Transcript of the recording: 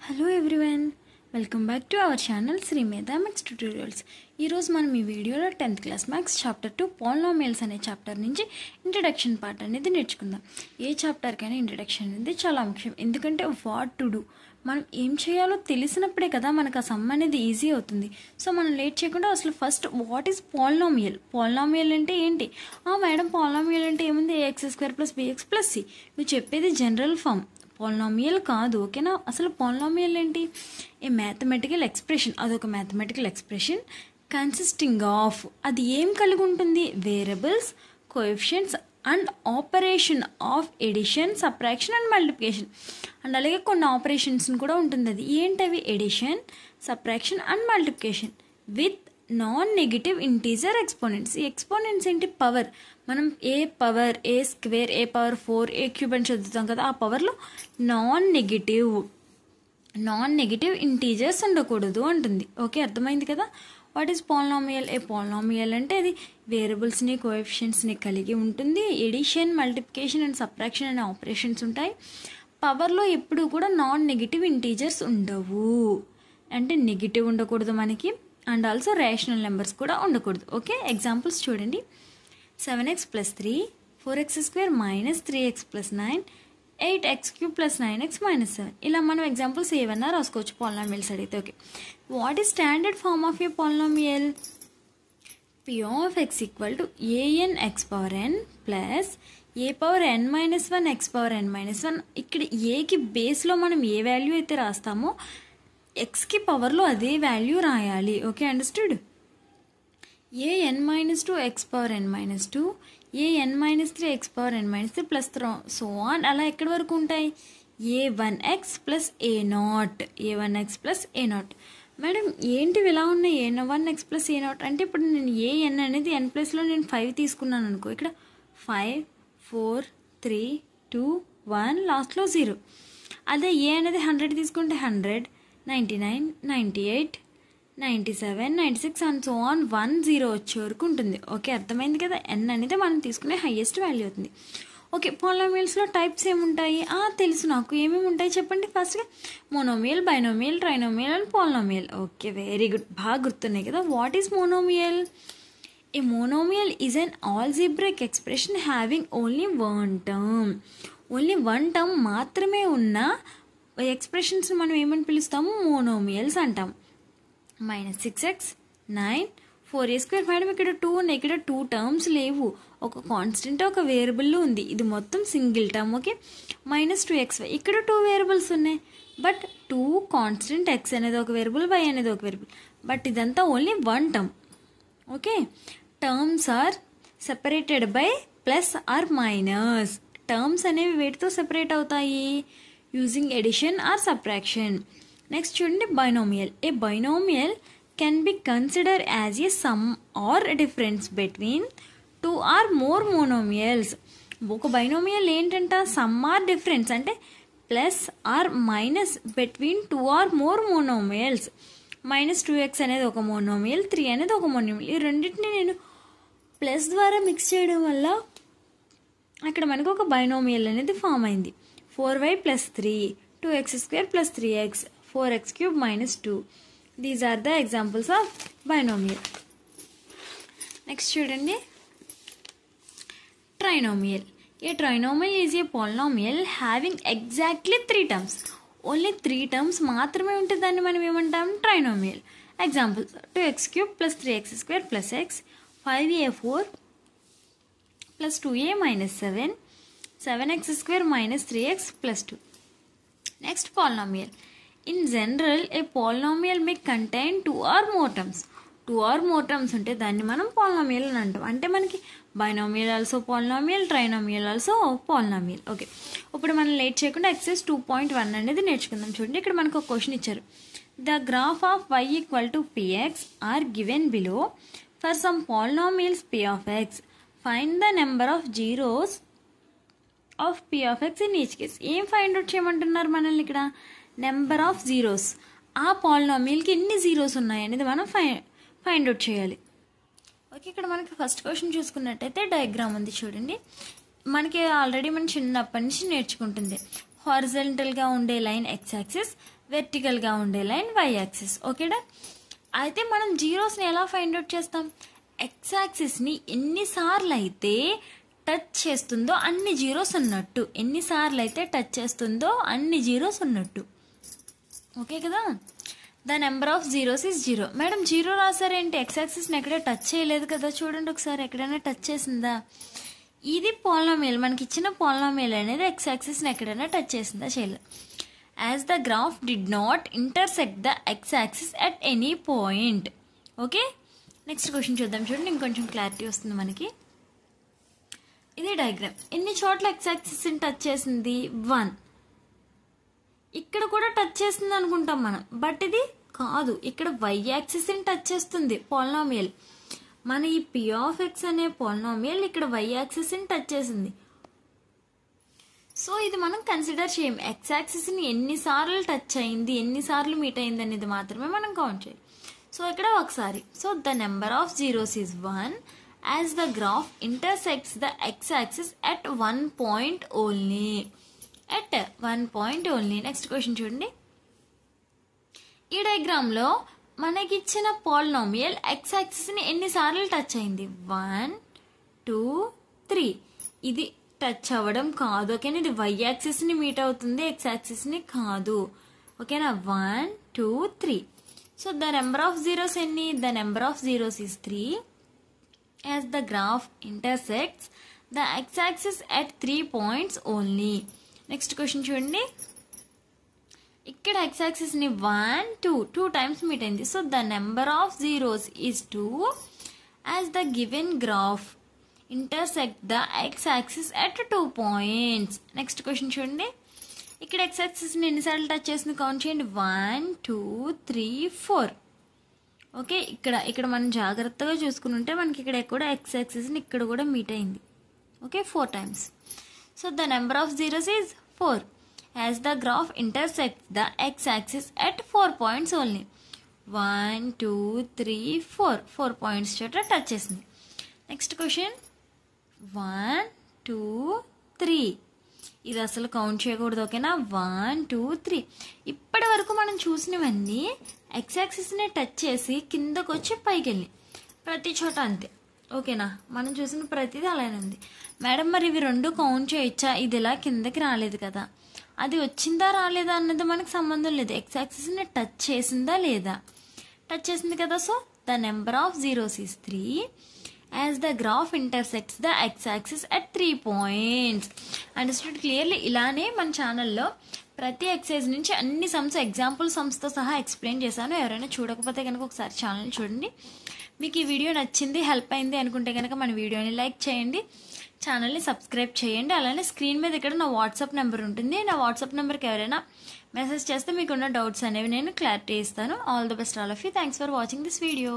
Hello everyone, welcome back to our channel Sri Medha maths tutorials. ఈరోజు మనం ఈ వీడియోలో 10th class maths chapter 2 polynomials అనే చాప్టర్ నుంచి ఇంట్రడక్షన్ పార్ట్ అనేది నేర్చుకుందాం. ఏ చాప్టర్కైనా ఇంట్రడక్షన్ అనేది చాలా ముఖ్యం, ఎందుకంటే వాట్ టు డూ, మనం ఏం చేయాలో తెలిసినప్పుడే కదా మనకు ఆ సమ్ అనేది ఈజీ అవుతుంది. సో మనం లేట్ చేయకుండా అసలు first what is polynomial, polynomial అంటే ఏంటి? మేడం పాలినామియల్ అంటే ఏముంది, ax² + bx + c. నువ్వు చెప్పేది జనరల్ ఫామ్, పాలినామియల్ కాదు, ఓకేనా? అసలు పాలినామియల్ ఏంటి? ఏ మ్యాథమెటికల్ ఎక్స్ప్రెషన్, అదొక మ్యాథమెటికల్ ఎక్స్ప్రెషన్ కన్సిస్టింగ్ ఆఫ్, అది ఏం కలిగి ఉంటుంది? Variables, coefficients and operation of addition, subtraction and multiplication. And అలాగే కొన్ని ఆపరేషన్స్ కూడా ఉంటుంది. అది ఏంటవి? Addition, subtraction and multiplication with non negative integer exponents. ఈ ఎక్స్పోనెంట్స్ ఏంటి? పవర్. మనం ఏ పవర్, a² a⁴ a³ అని చదువుతాం కదా, ఆ పవర్లో నాన్ నెగిటివ్ ఇంటీజర్స్ ఉండకూడదు అంటుంది. ఓకే, అర్థమైంది కదా? What is polynomial? A polynomial అంటే అది వేరియబుల్స్ని, కోఎఫిషియంట్స్ని కలిగి ఉంటుంది. ఎడిషన్, మల్టిప్లికేషన్ అండ్ సబ్ట్రాక్షన్ అనే ఆపరేషన్స్ ఉంటాయి. పవర్లో ఎప్పుడు కూడా నాన్ నెగిటివ్ ఇంటీజర్స్ ఉండవు, అంటే నెగిటివ్ ఉండకూడదు మనకి, అండ్ ఆల్సో రేషనల్ నెంబర్స్ కూడా ఉండకూడదు. ఓకే, ఎగ్జాంపుల్స్ చూడండి. 7x + 3, 4x² - 3x + 9, 8x³ + 9x - 7. ఇలా మనం ఎగ్జాంపుల్స్ ఏవన్నా రాసుకోవచ్చు పాలినామియల్స్ అడిగితే. Okay, what is standard form of a polynomial? p(x) = anxn + a⁻n-1xn-1. ఇక్కడ ఏకి బేస్లో మనం ఏ వాల్యూ అయితే రాస్తామో ఎక్స్కి పవర్లో అదే వాల్యూ రాయాలి. Okay, understood? an-2 xn-2, an-3 xn-3 plus so on, అలా ఎక్కడి వరకు ఉంటాయి? a1x + a0, మేడం ఏంటివి ఇలా ఉన్నాయి? a1x + a0 అంటే ఇప్పుడు నేను an అనేది n ప్లస్లో నేను 5 తీసుకున్నాను అనుకో, ఇక్కడ 5 4 3 2 1 లాస్ట్లో 0. అదే a అనేది 100 తీసుకుంటే 100 99 98 97 96 అండ్ సో ఆన్ 1 0 వచ్చే వరకు ఉంటుంది. ఓకే, అర్థమైంది కదా? n అనేది మనం తీసుకునే హైయెస్ట్ వాల్యూ అవుతుంది. ఓకే, పాలినామియల్స్లో టైప్స్ ఏముంటాయి? తెలుసు నాకు, ఏమేమి ఉంటాయి చెప్పండి. ఫస్ట్గా monomial, binomial, trinomial and polynomial. Okay, very good, బాగా గుర్తున్నాయి కదా. What is monomial? A monomial is an algebraic expression having only one term మాత్రమే ఉన్న ఎక్స్ప్రెషన్స్ మనం ఏమని పిలుస్తాము? మోనోమియల్స్ అంటాం. -6x 9 4a². మేడం ఇక్కడ 2 ఉన్నాయి, ఇక్కడ 2 టర్మ్స్ లేవు, ఒక కాన్స్టెంట్ ఒక వేరియబుల్ ఉంది, ఇది మొత్తం సింగిల్ టర్మ్. ఓకే, -2xy, ఇక్కడ 2 వేరియబుల్స్ ఉన్నాయి, బట్ 2 కాన్స్టెంట్, x అనేది ఒక వేరియబుల్, y అనేది ఒక వేరియబుల్, బట్ ఇదంతా only one term. Okay, terms are separated by plus or minus. Terms అనేవి వేటితో సెపరేట్ అవుతాయి? Using addition or subtraction. Next చూడండి, binomial. A binomial can be consider as a sum or difference between 2 or more monomials. ఒక binomial ఏంటంట? Sum or difference అంటే plus or minus between 2 or more monomials. -2x అనేది ఒక monomial, 3 అనేది ఒక monomial. ఈ రెండింటిని నేను ప్లస్ ద్వారా మిక్స్ చేయడం వల్ల అక్కడ మనకు ఒక బైనోమియల్ అనేది ఫామ్ అయింది. 4y + 3, 2x² + 3x, 4x³ - 2. These are the examples of binomial. Next చూడండి, trinomial. A trinomial is a polynomial having exactly 3 terms. Only 3 terms మాత్రమే ఉంటే దాన్ని మనం ఏమంటాం? Trinomial. Examples: 2x³ + 3x² + x, 5a4 + 2a - 7, 7x² - 3x + 2. Next, polynomial. In general, a polynomial may contain 2 or more terms. 2 or more terms ఉంటే దాన్ని మనం polynomial అని అంటాం. అంటే మనకి binomial also polynomial, trinomial also polynomial. Okay, ఇప్పుడు మనం late చేయకుండా ఎక్సర్సైజ్ 2.1 అనేది నేర్చుకుందాం. చూడండి, ఇక్కడ మనకు ఒక క్వశ్చన్ ఇచ్చారు. The graph of y = px are given below for some polynomials p of x. Find the number of zeros of p of x in each case. ఏం ఫైండ్ అవుట్ చేయమంటున్నారు మనల్ని ఇక్కడ? Number of zeros. ఆ పాలినామియల్కి ఎన్ని zeros ఉన్నాయి అనేది మనం ఫైండ్ అవుట్ చేయాలి. ఓకే, ఇక్కడ మనకి ఫస్ట్ క్వశ్చన్ చూసుకున్నట్టయితే డయాగ్రామ్ ఉంది చూడండి. మనకి ఆల్రెడీ మన చిన్నప్పటి నుంచి నేర్చుకుంటుంది. హారిజంటల్గా ఉండే లైన్ ఎక్స్ యాక్సిస్, వెర్టికల్గా ఉండే లైన్ వై యాక్సిస్. ఓకేనా? అయితే మనం జీరోస్ని ఎలా ఫైండ్ అవుట్ చేస్తాం? ఎక్స్ యాక్సిస్ని ఎన్నిసార్లు అయితే టచ్ చేస్తుందో అన్ని జీరోస్ ఉన్నట్టు. ఎన్నిసార్లు అయితే టచ్ చేస్తుందో అన్ని జీరోస్ ఉన్నట్టు. ఓకే కదా? The number of zeros is 0. Madam zero రాసారేంటి? ఎక్స్ యాక్సిస్ని ఎక్కడ టచ్ చేయలేదు కదా. చూడండి ఒకసారి, ఎక్కడైనా టచ్ చేసిందా? ఇది పాలినామియల్, మనకి ఇచ్చిన పాలినామియల్ అనేది ఎక్స్ యాక్సిస్ని ఎక్కడైనా టచ్ చేసిందా? చేయలేదు. As the graph did not intersect the x axis at any point. Okay, next question చూద్దాం. చూడండి, ఇంకొంచెం క్లారిటీ వస్తుంది మనకి. ఇది డయాగ్రామ్. ఎన్ని చోట్ల ఎక్స్ యాక్సిస్ని టచ్ చేసింది? 1. ఇక్కడ కూడా టచ్ చేస్తుంది అనుకుంటాం మనం, బట్ ఇది కాదు. ఇక్కడ వై యాక్సిస్ని టచ్ చేస్తుంది పాలినామియల్. మన ఈ పి ఆఫ్ ఎక్స్ అనే పాలినామియల్ ఇక్కడ వై యాక్సిస్ని టచ్ చేసింది. సో ఇది మనం కన్సిడర్ చేయం. ఎక్స్ యాక్సిస్ని ఎన్నిసార్లు టచ్ అయింది, ఎన్నిసార్లు మీట్ అయింది అనేది మాత్రమే మనం కౌంట్ చేయాలి. సో ఇక్కడ ఒకసారి. So the number of zeros is 1 as the graph intersects the x axis at 1 point only. At 1 point only. Next question చూడండి. ఈ డయాగ్రామ్లో మనకిచ్చిన పాలినామియల్ ఎక్స్ యాక్సిస్ని ఎన్నిసార్లు టచ్ అయింది? 1, 2, 3. ఇది టచ్ అవ్వడం కాదు. ఓకేనా? ఇది వై యాక్సిస్ని మీట్ అవుతుంది, ఎక్స్ యాక్సిస్ని కాదు. ఓకేనా? 1, 2, 3. So the number of zeros ఎన్ని? The number of zeros is 3 as the graph intersects the x axis at 3 points only. Next question చూడండి. ఇక్కడ ఎక్స్ యాక్సిస్ని 1, 2 టైమ్స్ మీట్ అయింది. So the number of zeros is 2 as the given graph intersect the x axis at 2 points. Next question చూడండి. ఇక్కడ x యాక్సిస్ని ఎన్నిసార్లు touch చేసింది count చేయండి. 1, 2, 3, 4. Okay, ఇక్కడ మనం జాగ్రత్తగా చూసుకుని ఉంటే మనకి ఇక్కడ కూడా ఎక్స్ యాక్సిస్ని ఇక్కడ కూడా మీట్ అయింది. Okay, 4 times. So the number of zeros is 4 as the graph intersect the x axis at 4 points only. 1, 2, 3, 4 points చోట టచ్ చేసింది. Next question. 1, 2, 3. ఇది అసలు కౌంట్ చేయకూడదు. ఓకేనా? 1, 2, 3. ఇప్పటి వరకు మనం చూసినవన్నీ ఎక్స్ యాక్సిస్ని టచ్ చేసి కిందకు వచ్చి పైకి వెళ్ళి ప్రతి చోట అంతే. ఓకేనా? మనం చూసిన ప్రతిదీ అలానే ఉంది. మేడం మరి ఇవి రెండు కౌంట్ చేయొచ్చా? ఇది ఇలా కిందకి రాలేదు కదా, అది వచ్చిందా రాలేదా అన్నది మనకు సంబంధం లేదు. ఎక్స్ యాక్సిస్ని టచ్ చేసిందా లేదా? టచ్ చేసింది కదా. So the number of zeros is 3 as the graph intersects the x axis at 3 points. Understood clearly? ఇలానే మన ఛానల్లో ప్రతి ఎక్సైజ్ నుంచి అన్ని సమ్స్, ఎగ్జాంపుల్ సమ్స్తో సహా ఎక్స్ప్లెయిన్ చేశాను. ఎవరైనా చూడకపోతే కనుక ఒకసారి ఛానల్ చూడండి. మీకు ఈ వీడియో నచ్చింది, హెల్ప్ అయింది అనుకుంటే కనుక మన వీడియోని లైక్ చేయండి, ఛానల్ని సబ్స్క్రైబ్ చేయండి. అలానే స్క్రీన్ మీద ఇక్కడ నా వాట్సాప్ నెంబర్ ఉంటుంది. నా వాట్సాప్ నెంబర్కి ఎవరైనా మెసేజ్ చేస్తే మీకున్న డౌట్స్ అనేవి నేను క్లారిటీ ఇస్తాను. All the best all of you. Thanks for watching this video.